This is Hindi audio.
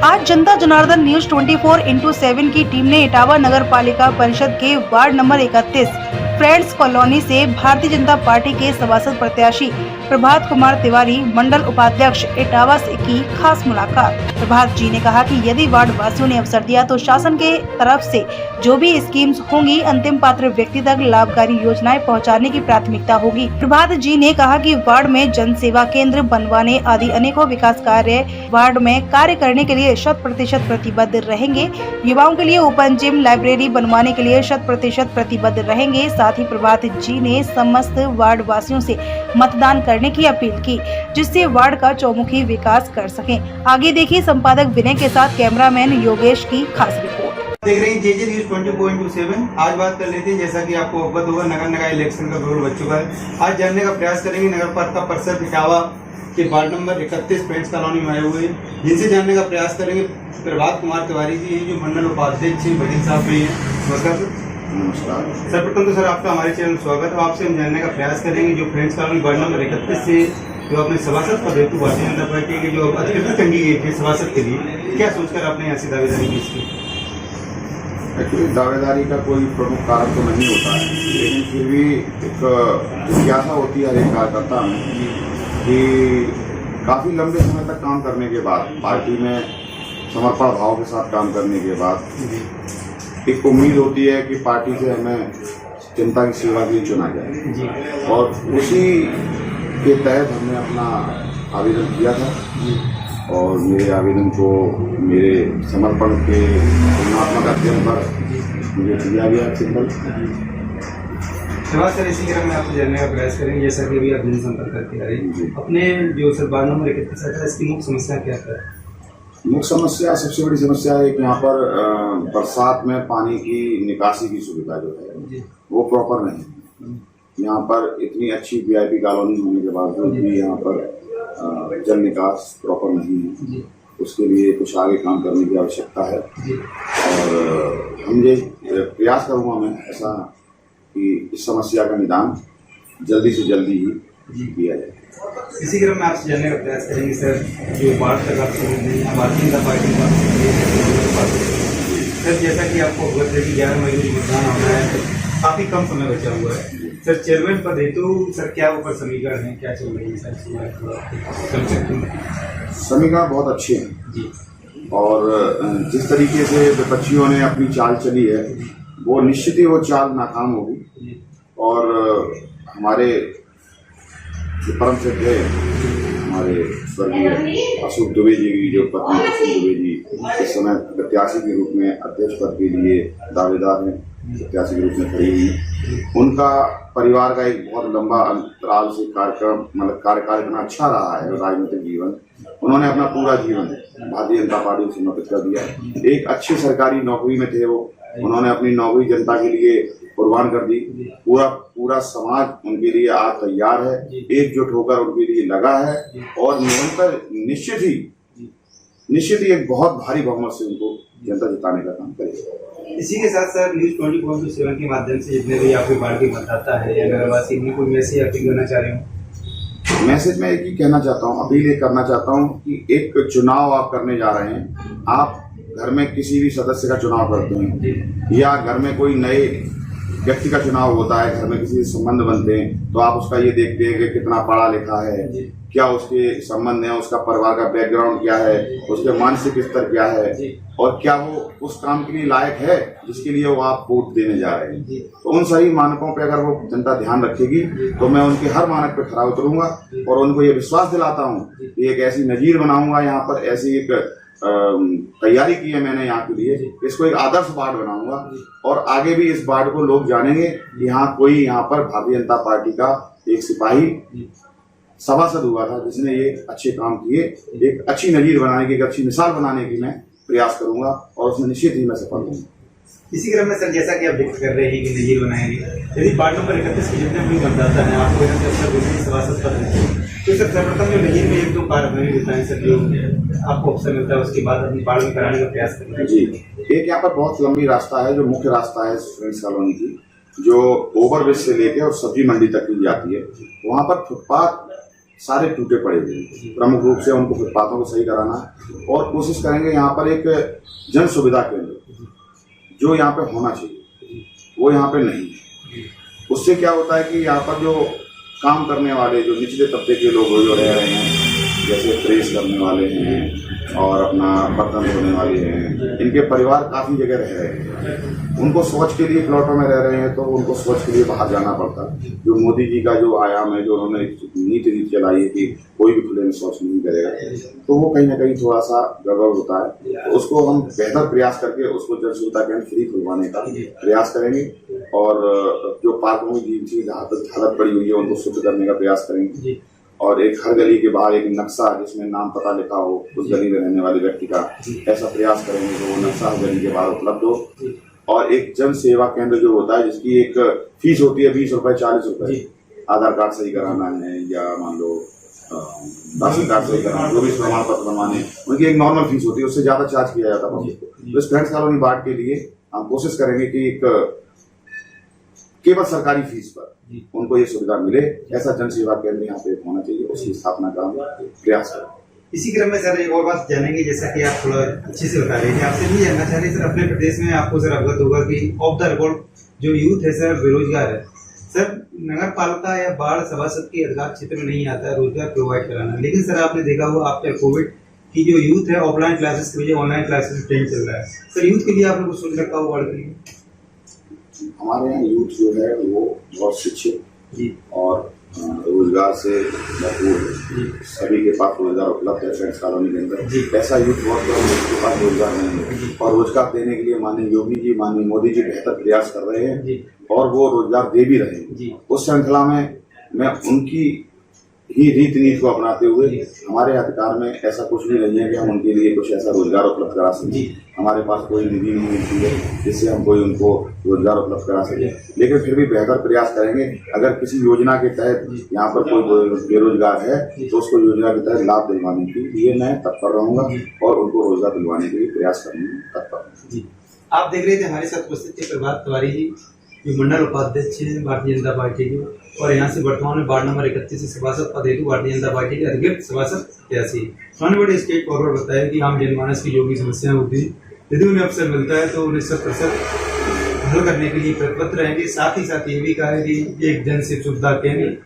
आज जनता जनार्दन न्यूज 24/7 की टीम ने इटावा नगर पालिका परिषद के वार्ड नंबर 31 फ्रेंड्स कॉलोनी से भारतीय जनता पार्टी के सभासद प्रत्याशी प्रभात कुमार तिवारी मंडल उपाध्यक्ष इटावा से की खास मुलाकात। प्रभात जी ने कहा कि यदि वार्ड वासियों ने अवसर दिया तो शासन के तरफ से जो भी स्कीम्स होंगी अंतिम पात्र व्यक्ति तक लाभकारी योजनाएं पहुंचाने की प्राथमिकता होगी। प्रभात जी ने कहा कि वार्ड में जन सेवा केंद्र बनवाने आदि अनेकों विकास कार्य वार्ड में कार्य करने के लिए 100% प्रतिबद्ध रहेंगे। युवाओं के लिए ओपन जिम लाइब्रेरी बनवाने के लिए 100% प्रतिबद्ध रहेंगे। साथ ही प्रभात जी ने समस्त वार्ड वासियों से मतदान करने की अपील की जिससे वार्ड का चौमुखी विकास कर सकें। आगे देखिए संपादक विनय के साथ कैमरामैन योगेश की खास रिपोर्ट। देख रहे हैं जेजे न्यूज 24/7। आज बात कर लेते हैं, जैसा कि आपको अवगत होगा, नगर निकाय इलेक्शन का दौर बच चुका है। आज जानने का प्रयास करेंगे नगर पालिका परिषद इटावा के वार्ड नंबर 31 फ्रेंड्स कॉलोनी में आए हुए हैं, जिनसे जानने का प्रयास करेंगे। प्रभात कुमार तिवारी जी हैं, जो मंडल उपाध्यक्ष बघेल साहब भी हैं। नमस्कार सर। नमस्कार। सर्वप्रथम तो सर आपका हमारे चैनल में स्वागत है। आपसे हम जानने का प्रयास करेंगे जो फ्रेंड्स कॉलोनी वार्ड नंबर 31 से जो अपने सभासद पद हेतु भारतीय जनता पार्टी के जो अधिकृत कैंडिडेट थे सभासद के लिए, क्या सोचकर आपने यहाँ से दावेदारी की इसकी? एक्चुअली दावेदारी का कोई प्रमुख कारण तो नहीं होता है, लेकिन फिर भी एक जिज्ञासा होती है हर एक कार्यकर्ता में कि काफ़ी लंबे समय तक काम करने के बाद, पार्टी में समर्पण भाव के साथ काम करने के बाद एक उम्मीद होती है कि पार्टी से हमें जनता की सेवा के लिए चुना जाए, और उसी के तहत हमने अपना आवेदन किया था और मेरे आवेदन को मेरे समर्पण के तुलनात्मक अध्ययन पर मुझे दिया गया सिंबल। सर, इसी क्रम में आपसे जानने का प्रयास करेंगे, जैसा कि अभी आप जनसंपर्क करते आ रहे हैं, अपने जो सर वार्ड नंबर 31 है इसकी मुख्य समस्या क्या है? मुख्य समस्या, सबसे बड़ी समस्या है कि यहाँ पर बरसात में पानी की निकासी की सुविधा जो है वो प्रॉपर नहीं है। यहाँ पर इतनी अच्छी वीआईपी कॉलोनी होने के बावजूद भी यहाँ पर जल निकास प्रॉपर नहीं है। उसके लिए कुछ आगे काम करने की आवश्यकता है और हम ये प्रयास करूँगा मैं ऐसा कि इस समस्या का निदान जल्दी से जल्दी ही किया जाए। इसी क्रम में आपसे जानने का प्रयास करेंगे सर, जो वार्ड तक आपसे भारतीय जनता पार्टी सर, जैसा कि आपको अवगत है कि 11 मई को मतदान होना है, काफ़ी कम समय बचा हुआ है सर। चेयरमैन पद हेतु सर क्या ऊपर समीकरण है, क्या चल रही है सर? समीकरण बहुत अच्छे हैं जी, और जिस तरीके से विपक्षियों ने अपनी चाल चली है वो निश्चित ही वो चाल नाकाम होगी। और हमारे जो परम श्रद्धेय हमारे स्वर्गीय अशोक दुबे जी की जो पत्नी अशोक दुबे जी इस समय प्रत्याशी के रूप में अध्यक्ष पद के लिए दावेदार हैं, प्रत्याशी के रूप में खड़ी हुई हैं। उनका परिवार का एक बहुत लंबा अंतराल से कार्यकाल इतना अच्छा रहा है राजनीतिक जीवन। उन्होंने अपना पूरा जीवन भारतीय जनता पार्टी को समर्पित कर दिया। एक अच्छी सरकारी नौकरी में थे वो, उन्होंने अपनी नौकरी जनता के लिए कुर्बान कर दी। पूरा समाज उनके लिए आज तैयार है, एकजुट होकर उनके लिए लगा है और निरंतर निश्चित ही एक बहुत भारी बहुमत से उनको जनता जिताने का काम करेगी। इसी के साथ सर न्यूज 24/7 के माध्यम से जितने भी आपके वार्ड के मतदाता है या नगरवासी, इन्हें कोई मैसेज अपील करना चाह रहे हो? मैसेज मैं एक ही कहना चाहता हूँ, अपील ये करना चाहता हूँ कि एक चुनाव आप करने जा रहे हैं, आप घर में किसी भी सदस्य का चुनाव करते हैं या घर में कोई नए व्यक्ति का चुनाव होता है, घर में किसी से संबंध बनते हैं, तो आप उसका ये देखते हैं कि कितना पढ़ा लिखा है, क्या उसके संबंध है, उसका परिवार का बैकग्राउंड क्या है, उसके मानसिक स्तर क्या है और क्या वो उस काम के लिए लायक है जिसके लिए वो आप वोट देने जा रहे हैं। तो उन सही मानकों पे अगर वो जनता ध्यान रखेगी तो मैं उनके हर मानक पे खरा उतरूंगा और उनको ये विश्वास दिलाता हूँ कि एक ऐसी नजीर बनाऊंगा, यहाँ पर ऐसी एक तैयारी की है मैंने यहाँ के लिए, इसको एक आदर्श वार्ड बनाऊंगा और आगे भी इस वार्ड को लोग जानेंगे कि यहाँ पर भारतीय जनता पार्टी का एक सिपाही सभासद हुआ था जिसने ये अच्छे काम किए। एक अच्छी नजीर बनाने की, एक अच्छी मिसाल बनाने की मैं प्रयास करूंगा और उसमें निश्चित ही मैं सफल हूँ। इसी क्रम में सर, जैसा कि आप जिक्र कर रहे हैं कि नजीर बनाएंगे, यदि वार्ड नंबर 31 के जितने भी मतदाता हैं आपको सभासद पद है, तो सर सर्वप्रथम जो नजीर में 1-2 कार्य हमें बताएं सर, जो आपको अवसर मिलता है उसके बाद अपनी वार्ड में कराने का प्रयास करें। जी, एक यहाँ पर बहुत लंबी रास्ता है, जो मुख्य रास्ता है फ्रेंड्स कॉलोनी की, जो ओवरब्रिज से लेकर और सब्जी मंडी तक की जाती है। वहाँ पर फुटपाथ सारे टूटे पड़े हुए हैं। प्रमुख रूप से उनको फुटपाथों को सही कराना है और कोशिश करेंगे यहाँ पर एक जन सुविधा केंद्र जो यहाँ पे होना चाहिए वो यहाँ पे नहीं है। उससे क्या होता है कि यहाँ पर जो काम करने वाले जो निचले तबके के लोग जो रह रहे हैं, जैसे प्रेस करने वाले हैं और अपना बर्तन धोने वाले हैं, इनके परिवार काफ़ी जगह रह रहे हैं। उनको शौच के लिए प्लॉटों में रह रहे हैं तो उनको शौच के लिए बाहर जाना पड़ता है। जो मोदी जी का जो आयाम है, जो उन्होंने नीति चलाई है कि कोई भी खुले में शौच नहीं करेगा, तो वो कहीं ना कहीं थोड़ा सा गड़बड़ होता है। तो उसको हम बेहतर प्रयास करके उसको जन सुविधा केंद्र फ्री खुलवाने का प्रयास करेंगे और जो पार्कों में जिनकी हालत पड़ी हुई है उनको शुद्ध करने का प्रयास करेंगे और एक हर गली के बाहर एक नक्शा जिसमें नाम पता लिखा हो उस गली में रहने वाले व्यक्ति का, ऐसा प्रयास करेंगे कि वो नक्शा हर गली के बाहर उपलब्ध हो। और एक जन सेवा केंद्र जो होता है जिसकी एक फीस होती है 20 रुपए 40 रुपए, आधार कार्ड सही कराना है या मान लो राशन कार्ड सही कराना, जो भी प्रमाण पत्र बनवाने, उनकी एक नॉर्मल फीस होती है, उससे ज्यादा चार्ज किया जाता है। तो इस फ्रेंड्स कॉलोनी वार्ड के लिए हम कोशिश करेंगे कि एक केवल सरकारी फीस पर उनको ये सुविधा मिले, ऐसा जन सेवा केंद्र यहाँ पे होना चाहिए, उसकी स्थापना का प्रयास करें। इसी क्रम में सर एक और बात जानेंगे, जैसा कि आप थोड़ा अच्छे से बता रहे थे, आपसे भी जानना चाह रहे सर, अपने प्रदेश में आपको सर अवगत होगा कि ऑफ द रिकॉर्ड जो यूथ है सर बेरोजगार है सर। नगर पालिका या वार्ड सभासद के अधिकार क्षेत्र में नहीं आता है रोजगार प्रोवाइड कराना, लेकिन सर आपने देखा हुआ आफ्टर कोविड की जो यूथ है ऑफलाइन क्लासेस की वजह ऑनलाइन क्लासेस ट्रेंड चल रहा है सर, यूथ के लिए आपने कुछ सोच रखा हुआ वार्ड के लिए? हमारे यहाँ यूथ जो है वो बहुत शिक्षित और रोजगार से भरपूर, सभी के पास रोजगार उपलब्ध है फ्रेंड्स कॉलोनी के अंदर। ऐसा यूथ बहुत कम है जिसके पास रोजगार नहीं है और रोजगार देने के लिए माननीय योगी जी, माननीय मोदी जी बेहतर प्रयास कर रहे हैं और वो रोजगार दे भी रहे हैं। उस श्रृंखला में मैं उनकी ही रीति नीति को अपनाते हुए, हमारे अधिकार में ऐसा कुछ भी नहीं है कि हम उनके लिए कुछ ऐसा रोजगार उपलब्ध करा सकें। हमारे पास कोई निधि नहीं मिलती है जिससे हम कोई उनको रोजगार उपलब्ध करा सके, लेकिन फिर भी बेहतर प्रयास करेंगे। अगर किसी योजना के तहत यहाँ पर कोई बेरोजगार है तो उसको योजना के तहत लाभ दिलवाने के लिए मैं तत्पर रहूंगा और उनको रोजगार दिलवाने के लिए प्रयास करने में तत्पर। आप देख रहे थे हमारे साथ उपस्थित थे प्रभात तिवारी जी, जो मंडल उपाध्यक्ष हैं भारतीय जनता पार्टी के, और यहाँ से वर्तमान में वार्ड नंबर 31 से सभासद पद हेतु भारतीय जनता पार्टी के अधिकृत सभासद प्रत्याशी। उन्होंने बड़े स्टेट फॉरवर्ड बताया कि आम जनमानस की जो भी समस्याएं होती हैं यदि उन्हें अवसर मिलता है तो उन्हें 100% हल करने के लिए प्रतिबद्ध रहेंगे। साथ ही ये भी कहा है कि एक जन सुविधा केंद्र